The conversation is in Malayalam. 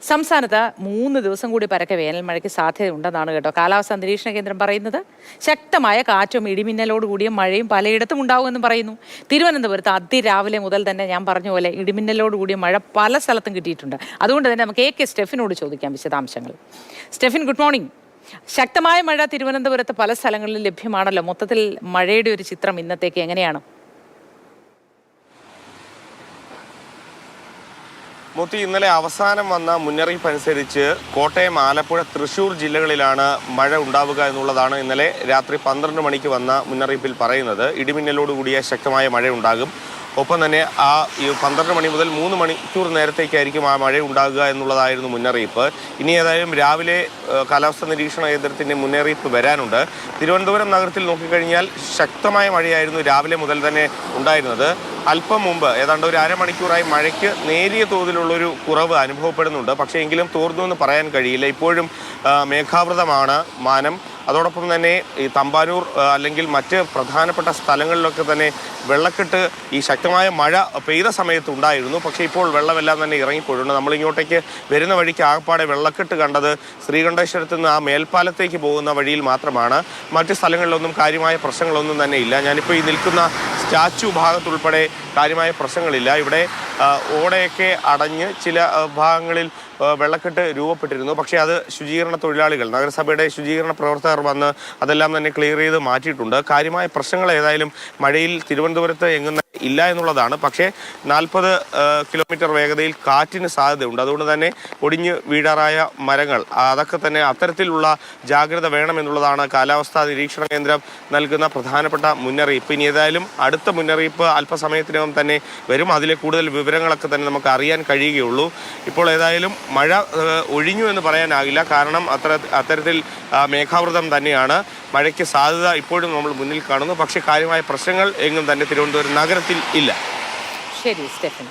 സംസ്ഥാനത്ത് 3 ദിവസം കൂടി പരക്കെ വേനൽ മഴയ്ക്ക് സാധ്യതയുണ്ടെന്നാണ് കേട്ടോ കാലാവസ്ഥാ നിരീക്ഷണ കേന്ദ്രം പറയുന്നത്. ശക്തമായ കാറ്റും ഇടിമിന്നലോടുകൂടിയ മഴയും പലയിടത്തും ഉണ്ടാകുമെന്നും പറയുന്നു. തിരുവനന്തപുരത്ത് അതിരാവിലെ മുതൽ തന്നെ ഞാൻ പറഞ്ഞ പോലെ ഇടിമിന്നലോടുകൂടിയ മഴ പല സ്ഥലത്തും കിട്ടിയിട്ടുണ്ട്. അതുകൊണ്ട് തന്നെ നമുക്ക് എ കെ സ്റ്റെഫിനോട് ചോദിക്കാം വിശദാംശങ്ങൾ. Stephin, good morning. ശക്തമായ മഴ തിരുവനന്തപുരത്ത് പല സ്ഥലങ്ങളിലും ലഭ്യമാണല്ലോ. മൊത്തത്തിൽ മഴയുടെ ഒരു ചിത്രം ഇന്നത്തേക്ക് എങ്ങനെയാണ്? മൂത്തി, ഇന്നലെ അവസാനം വന്ന മുന്നറിയിപ്പ് അനുസരിച്ച് കോട്ടയം, ആലപ്പുഴ, തൃശ്ശൂർ ജില്ലകളിലാണ് മഴ ഉണ്ടാവുക എന്നുള്ളതാണ് ഇന്നലെ രാത്രി 12 മണിക്ക് വന്ന മുന്നറിയിപ്പിൽ പറയുന്നത്. ഇടിമിന്നലോടുകൂടിയ ശക്തമായ മഴ ഉണ്ടാകും. ഒപ്പം തന്നെ ഈ 12 മണി മുതൽ 3 മണിക്കൂർ നേരത്തേക്കായിരിക്കും ആ മഴ ഉണ്ടാകുക എന്നുള്ളതായിരുന്നു മുന്നറിയിപ്പ്. ഇനി ഏതായാലും രാവിലെ കാലാവസ്ഥാ നിരീക്ഷണ കേന്ദ്രത്തിൻ്റെ മുന്നറിയിപ്പ് വരാനുണ്ട്. തിരുവനന്തപുരം നഗരത്തിൽ നോക്കിക്കഴിഞ്ഞാൽ ശക്തമായ മഴയായിരുന്നു രാവിലെ മുതൽ തന്നെ ഉണ്ടായിരുന്നത്. അല്പം മുമ്പ് ഏതാണ്ട് ഒരു അരമണിക്കൂറായി മഴയ്ക്ക് നേരിയ തോതിലുള്ളൊരു കുറവ് അനുഭവപ്പെടുന്നുണ്ട്. പക്ഷേ എങ്കിലും തോർന്നു എന്ന് പറയാൻ കഴിയില്ല. ഇപ്പോഴും മേഘാവൃതമാണ് മാനം. അതോടൊപ്പം തന്നെ ഈ തമ്പാനൂർ അല്ലെങ്കിൽ മറ്റ് പ്രധാനപ്പെട്ട സ്ഥലങ്ങളിലൊക്കെ തന്നെ വെള്ളക്കെട്ട് ഈ ശക്തമായ മഴ പെയ്ത സമയത്ത് ഉണ്ടായിരുന്നു. പക്ഷേ ഇപ്പോൾ വെള്ളമെല്ലാം തന്നെ ഇറങ്ങിപ്പോയിട്ടുണ്ട്. നമ്മളിങ്ങോട്ടേക്ക് വരുന്ന വഴിക്ക് ആകപ്പാടെ വെള്ളക്കെട്ട് കണ്ടത് ശ്രീകണ്ഠേശ്വരത്ത് നിന്ന് ആ മേൽപ്പാലത്തേക്ക് പോകുന്ന വഴിയിൽ മാത്രമാണ്. മറ്റ് സ്ഥലങ്ങളിലൊന്നും കാര്യമായ പ്രശ്നങ്ങളൊന്നും തന്നെ ഇല്ല. ഞാനിപ്പോൾ ഈ നിൽക്കുന്ന സ്റ്റാച്ചു ഭാഗത്തുൾപ്പെടെ കാര്യമായ പ്രശ്നങ്ങളില്ല. ഇവിടെ ഓടയൊക്കെ അടഞ്ഞ് ചില ഭാഗങ്ങളിൽ വെള്ളക്കെട്ട് രൂപപ്പെട്ടിരുന്നു. പക്ഷേ അത് ശുചീകരണ തൊഴിലാളികൾ, നഗരസഭയുടെ ശുചീകരണ പ്രവർത്തകർ വന്ന് അതെല്ലാം തന്നെ ക്ലിയർ ചെയ്ത് മാറ്റിയിട്ടുണ്ട്. കാര്യമായ പ്രശ്നങ്ങൾ ഏതായാലും മഴയിൽ തിരുവനന്തപുരത്ത് എങ്ങും ഇല്ല എന്നുള്ളതാണ്. പക്ഷേ 40 കിലോമീറ്റർ വേഗതയിൽ കാറ്റിന് സാധ്യതയുണ്ട്. അതുകൊണ്ട് തന്നെ ഒടിഞ്ഞ് വീഴാറായ മരങ്ങൾ, അതൊക്കെ തന്നെ അത്തരത്തിലുള്ള ജാഗ്രത വേണമെന്നുള്ളതാണ് കാലാവസ്ഥാ നിരീക്ഷണ കേന്ദ്രം നൽകുന്ന പ്രധാനപ്പെട്ട മുന്നറിയിപ്പ്. ഇനി ഏതായാലും അടുത്ത മുന്നറിയിപ്പ് അല്പസമയത്തിനകം തന്നെ വരും. അതിലെ കൂടുതൽ വിവരങ്ങളൊക്കെ തന്നെ നമുക്ക് അറിയാൻ കഴിയുകയുള്ളൂ. ഇപ്പോൾ ഏതായാലും മഴ ഒഴിഞ്ഞു എന്ന് പറയാനാകില്ല. കാരണം അത്തരത്തിൽ മേഘാവൃതം തന്നെയാണ്. മഴയ്ക്ക് സാധ്യത ഇപ്പോഴും നമ്മൾ മുന്നിൽ കാണുന്നു. പക്ഷേ കാര്യമായ പ്രശ്നങ്ങൾ എങ്ങും തന്നെ തിരുവനന്തപുരം നഗരത്തിൽ ഇല്ല. ശരി സ്റ്റെഫൻ.